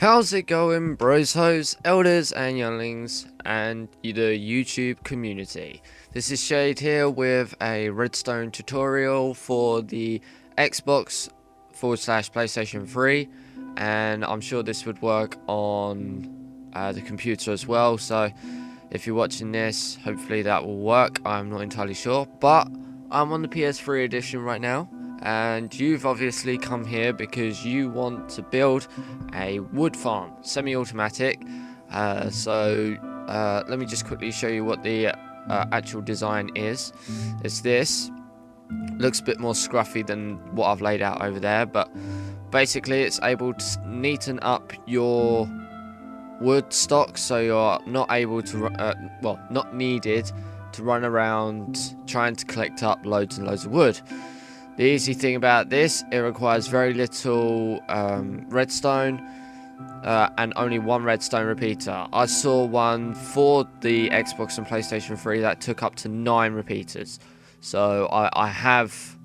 How's it going, bros, hoes, elders and younglings and the YouTube community? This is Shade here with a Redstone tutorial for the Xbox / PlayStation 3, and I'm sure this would work on the computer as well. So if you're watching this, hopefully that will work. I'm not entirely sure, but I'm on the PS3 edition right now. And you've obviously come here because you want to build a wood farm, semi-automatic. Let me just quickly show you what the actual design is. It's this. Looks a bit more scruffy than what I've laid out over there, but basically it's able to neaten up your wood stock, so you're not able to, not needed to run around trying to collect up loads and loads of wood. The easy thing about this, it requires very little redstone and only one redstone repeater. I saw one for the Xbox and PlayStation 3 that took up to 9 repeaters. So I have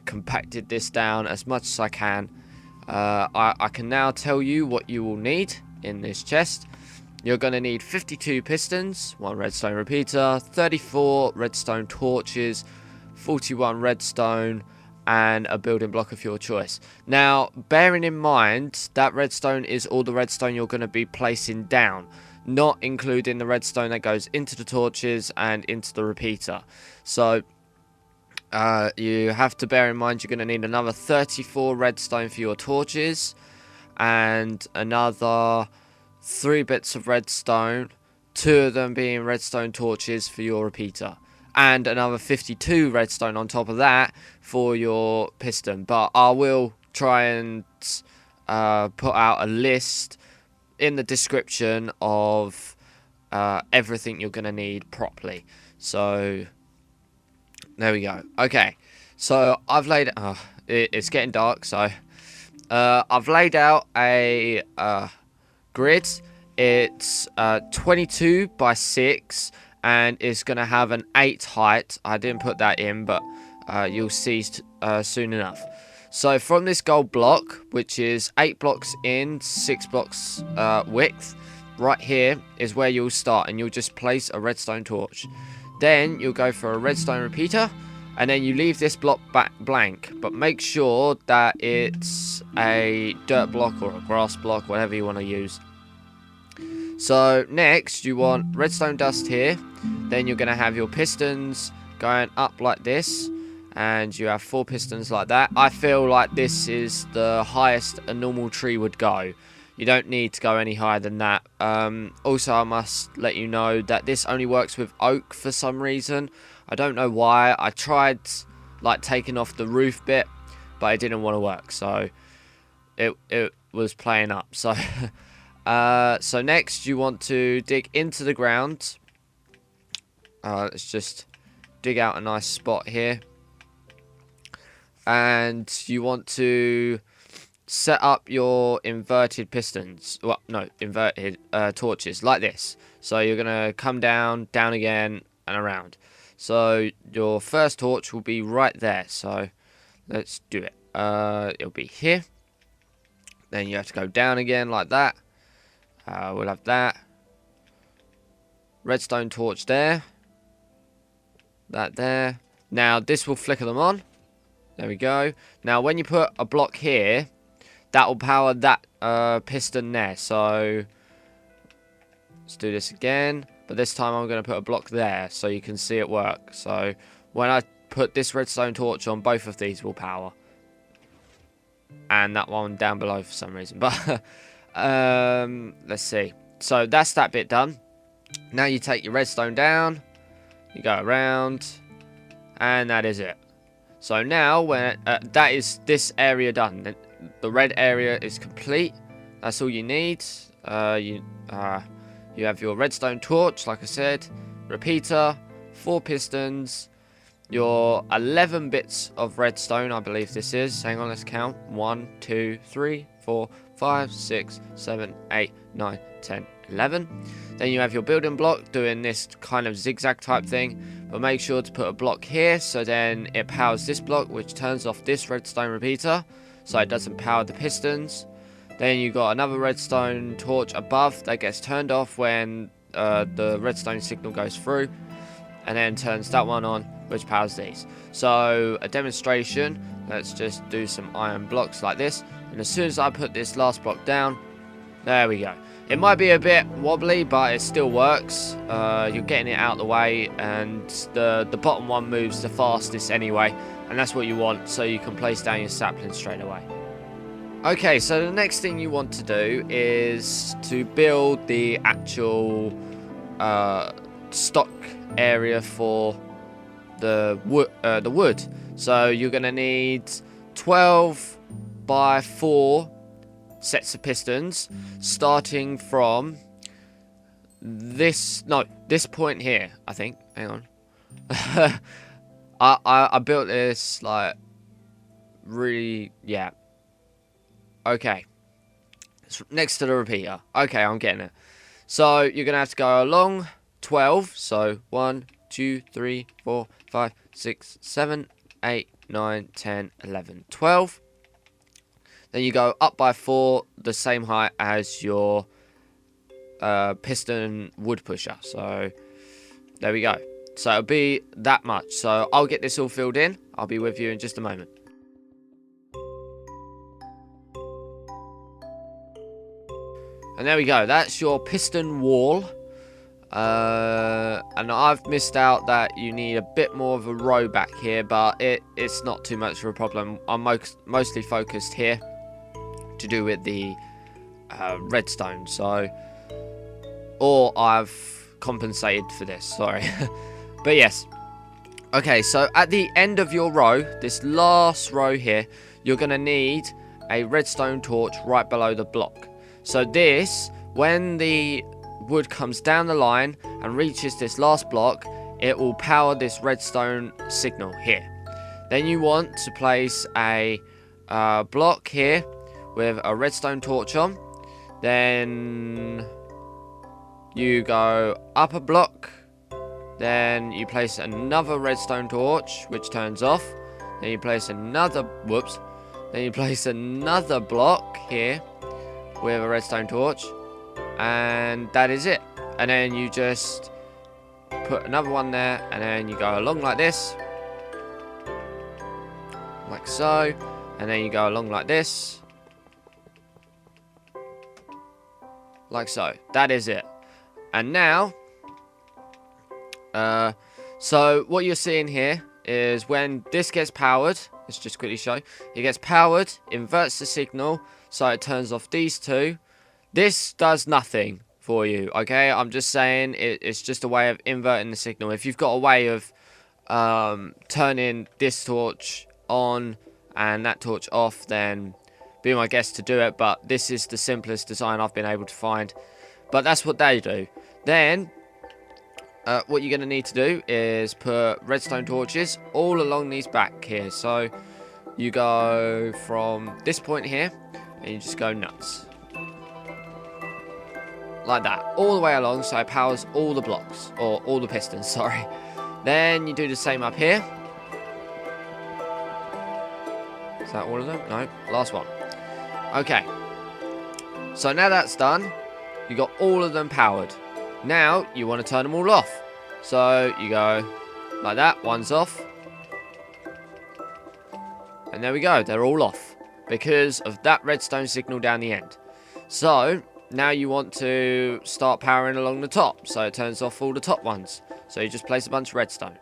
compacted this down as much as I can. I can now tell you what you will need in this chest. You're going to need 52 pistons, 1 redstone repeater, 34 redstone torches, 41 redstone, and a building block of your choice. Now, bearing in mind that redstone is all the redstone you're going to be placing down, not including the redstone that goes into the torches and into the repeater. So you have to bear in mind you're going to need another 34 redstone for your torches and another 3 bits of redstone, 2 of them being redstone torches for your repeater, and another 52 redstone on top of that for your piston. But I will try and put out a list in the description of everything you're going to need properly. So there we go. Okay, so I've laid it's getting dark, so I've laid out a grid. It's 22 by 6 and it's going to have an 8 height. I didn't put that in, but you'll see soon enough. So from this gold block, which is 8 blocks in, 6 blocks width, right here is where you'll start, and you'll just place a redstone torch. Then you'll go for a redstone repeater, and then you leave this block blank, but make sure that it's a dirt block or a grass block, whatever you want to use. So next you want redstone dust here. Then you're going to have your pistons going up like this, and you have 4 pistons like that. I feel like this is the highest a normal tree would go. You don't need to go any higher than that. Also, I must let you know that this only works with oak for some reason. I don't know why. I tried taking off the roof bit, but it didn't want to work, so it was playing up. So so next you want to dig into the ground. Let's just dig out a nice spot here, and you want to set up your inverted pistons. Well, no, inverted torches like this. So you're gonna come down, down again, and around. So your first torch will be right there. So let's do it. It'll be here. Then you have to go down again like that. We'll have that redstone torch there, that there. Now this will flicker them on. There we go. Now when you put a block here, that will power that piston there. So let's do this again, but this time I'm going to put a block there so you can see it work. So when I put this redstone torch on, both of these will power, and that one down below for some reason. But let's see. So that's that bit done. Now you take your redstone down, you go around, and that is it. So now when that is this area done, the red area is complete. That's all you need. You have your redstone torch, like I said, repeater, 4 pistons, your 11 bits of redstone, I believe this is. Hang on, let's count. 1, 2, 3, 4, 5, 6, 7, 8, 9, 10, 11. Then you have your building block doing this kind of zigzag type thing, but make sure to put a block here, so then it powers this block, which turns off this redstone repeater, so it doesn't power the pistons. Then you got another redstone torch above that gets turned off when the redstone signal goes through, and then turns that one on, which powers these. So a demonstration, let's just do some iron blocks like this, and as soon as I put this last block down, there we go. It might be a bit wobbly, but it still works. You're getting it out of the way, and the bottom one moves the fastest anyway, and that's what you want, so you can place down your sapling straight away. Okay, so the next thing you want to do is to build the actual stock area for the wood. So you're going to need 12 by 4 sets of pistons, starting from this point here, I think. Hang on. I built this like really, yeah. Okay, it's next to the repeater. Okay, I'm getting it. So you're gonna have to go along 12. So 1, 2, 3, 4, 5, 6, 7, 8, 9, 10, 11, 12. Then you go up by 4, the same height as your piston wood pusher. So there we go. So it'll be that much. So I'll get this all filled in. I'll be with you in just a moment. And there we go. That's your piston wall. And I've missed out that you need a bit more of a row back here, but it's not too much of a problem. I'm mostly focused here to do with the redstone, so, or I've compensated for this, sorry. But yes, okay, so at the end of your row, this last row here, you're gonna need a redstone torch right below the block. So this, when the wood comes down the line and reaches this last block, it will power this redstone signal here. Then you want to place a block here with a redstone torch on. Then you go up a block. Then you place another redstone torch, which turns off. Then you place another, then you place another block here with a redstone torch. And that is it. And then you just put another one there, and then you go along like this. Like so. And then you go along like this. Like so. That is it. And now, so what you're seeing here is when this gets powered, let's just quickly show. It gets powered, inverts the signal, so it turns off these two. This does nothing for you, okay? I'm just saying it's just a way of inverting the signal. If you've got a way of turning this torch on and that torch off, then be my guest to do it. But this is the simplest design I've been able to find. But that's what they do. Then what you're going to need to do is put redstone torches all along these back here. So you go from this point here and you just go nuts. Like that, all the way along, so it powers all the blocks, or all the pistons, sorry. Then you do the same up here. Is that all of them? No, last one. Okay. So now that's done, you got all of them powered. Now, you want to turn them all off. So, you go like that, one's off. And there we go, they're all off. Because of that redstone signal down the end. So, now you want to start powering along the top, so it turns off all the top ones. So you just place a bunch of redstone.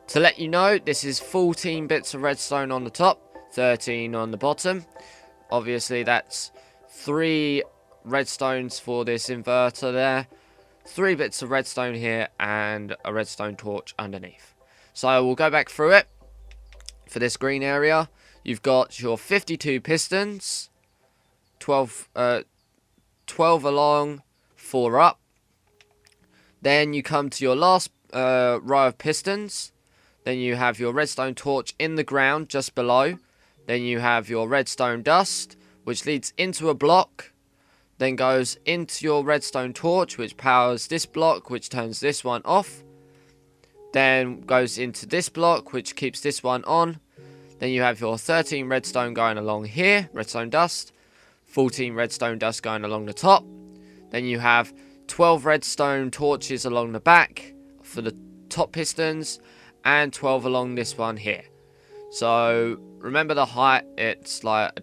To let you know, this is 14 bits of redstone on the top, 13 on the bottom. Obviously that's 3 redstones for this inverter there, 3 bits of redstone here, and a redstone torch underneath. So we'll go back through it. For this green area, you've got your 52 pistons, 12 along, 4 up. Then you come to your last row of pistons. Then you have your redstone torch in the ground just below. Then you have your redstone dust, which leads into a block. Then goes into your redstone torch, which powers this block, which turns this one off. Then goes into this block, which keeps this one on. Then you have your 13 redstone going along here, redstone dust. 14 redstone dust going along the top. Then you have 12 redstone torches along the back for the top pistons, and 12 along this one here. So remember the height, it's like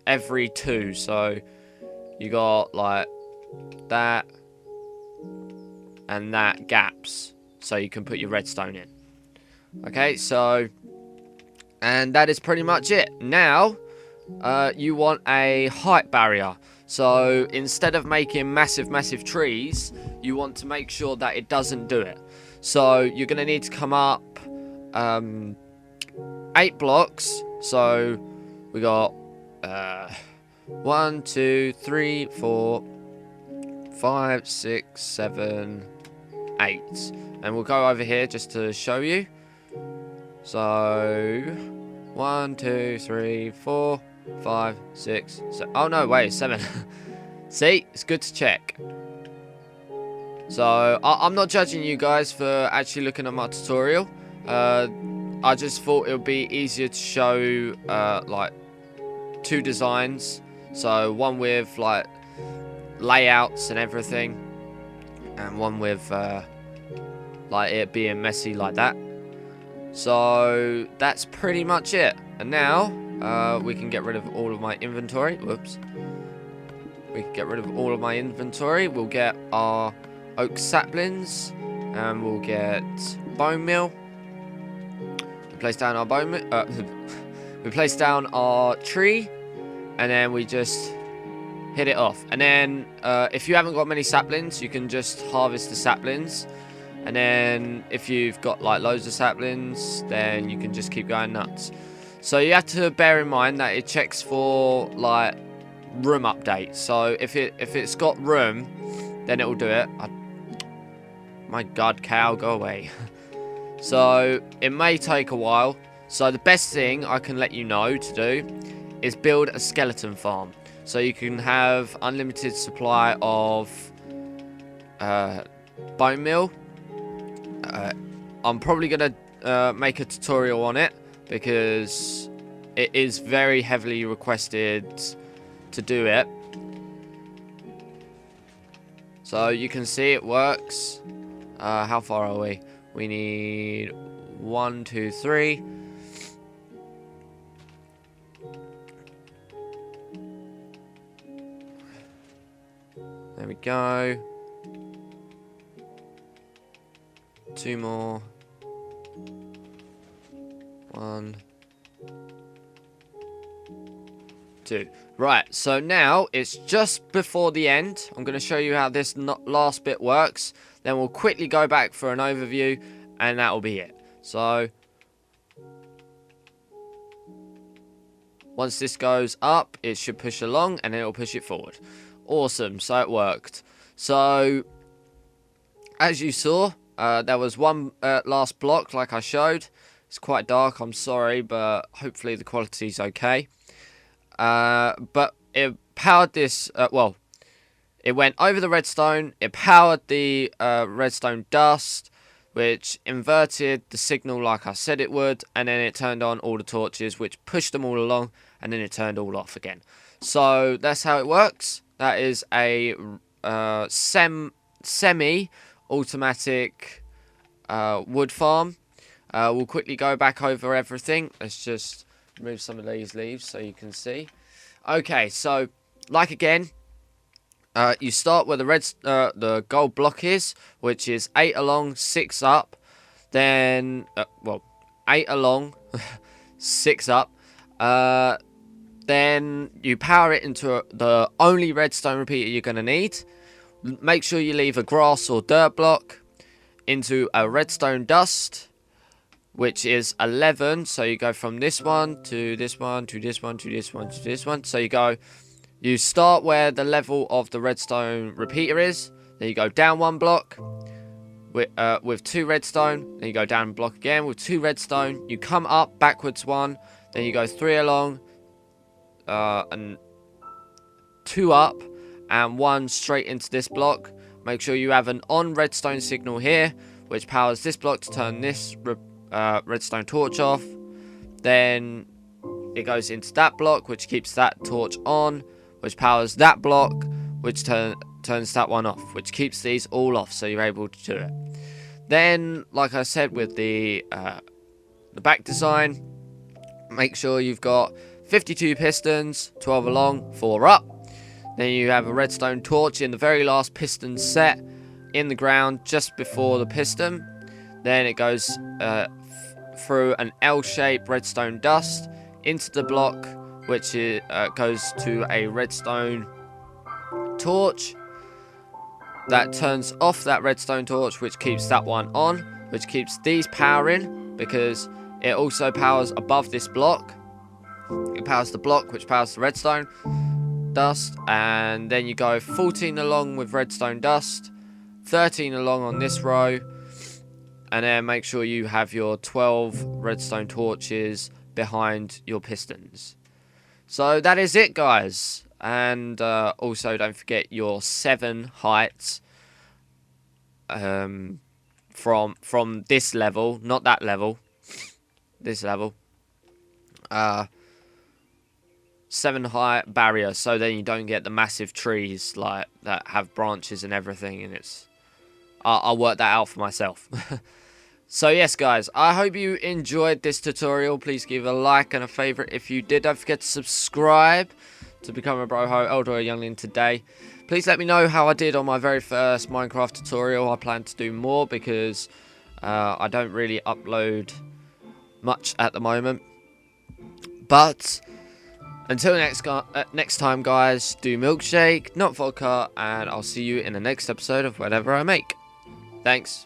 every 2, so you got like that and that gaps, so you can put your redstone in. Okay, so, and that is pretty much it. Now you want a height barrier. So instead of making massive trees, you want to make sure that it doesn't do it. So you're going to need to come up 8 blocks. So we got 1, 2, 3, 4, 5, 6, 7, 8. And we'll go over here just to show you. So 1, 2, 3, 4, 5, 6, 7. Oh no, wait, 7. See, it's good to check. So I'm not judging you guys for actually looking at my tutorial. I just thought it would be easier to show like 2 designs. So one with like layouts and everything, and one with like it being messy like that. So that's pretty much it. And now we can get rid of all of my inventory. Whoops. We can get rid of all of my inventory. We'll get our oak saplings, and we'll get bone meal. We place down our bone meal. We place down our tree, and then we just hit it off. And then if you haven't got many saplings, you can just harvest the saplings. And then if you've got like loads of saplings, then you can just keep going nuts. So you have to bear in mind that it checks for like room updates. So if it's got room, then it will do it. My god, cow, go away. So it may take a while. So the best thing I can let you know to do is build a skeleton farm. So you can have unlimited supply of bone meal. I'm probably going to make a tutorial on it, because it is very heavily requested to do it. So you can see it works. How far are we? We need 1, 2, 3. There we go. 2 more. 1, 2. Right, so now it's just before the end. I'm going to show you how this last bit works. Then we'll quickly go back for an overview, and that will be it. So once this goes up, it should push along, and then it'll push it forward. Awesome, so it worked. So as you saw, there was one last block like I showed. It's quite dark, I'm sorry, but hopefully the quality's okay. But it powered this, well, it went over the redstone, it powered the redstone dust, which inverted the signal like I said it would, and then it turned on all the torches, which pushed them all along, and then it turned all off again. So that's how it works. That is a semi-automatic wood farm. We'll quickly go back over everything. Let's just remove some of these leaves so you can see. Okay, so like again, you start where the gold block is, which is 8 along, 6 up. Then, well, 8 along, 6 up. Then you power it into the only redstone repeater you're going to need. Make sure you leave a grass or dirt block into a redstone dust, which is 11. So you go from this one to this one to this one to this one to this one. So you start where the level of the redstone repeater is. Then you go down 1 block with 2 redstone. Then you go down a block again with 2 redstone. You come up backwards 1. Then you go 3 along and 2 up and 1 straight into this block. Make sure you have an on redstone signal here, which powers this block to turn this redstone torch off. Then it goes into that block, which keeps that torch on, which powers that block, which turns that one off, which keeps these all off, so you're able to do it. Then, like I said, with the back design, make sure you've got 52 pistons, 12 along, 4 up. Then you have a redstone torch in the very last piston set in the ground just before the piston. Then it goes through an L-shaped redstone dust into the block, which goes to a redstone torch that turns off that redstone torch, which keeps that one on, which keeps these powering because it also powers above this block. It powers the block, which powers the redstone dust, and then you go 14 along with redstone dust, 13 along on this row, and then make sure you have your 12 redstone torches behind your pistons. So that is it, guys. And also don't forget your 7 heights from this level, not that level, this level. 7 height barrier, so then you don't get the massive trees like that have branches and everything, and it's I'll work that out for myself. So yes, guys, I hope you enjoyed this tutorial. Please give a like and a favorite if you did. Don't forget to subscribe to become a broho, elder or youngling today. Please let me know how I did on my very first Minecraft tutorial. I plan to do more because I don't really upload much at the moment. But until next time, guys, do milkshake, not vodka, and I'll see you in the next episode of whatever I make. Thanks.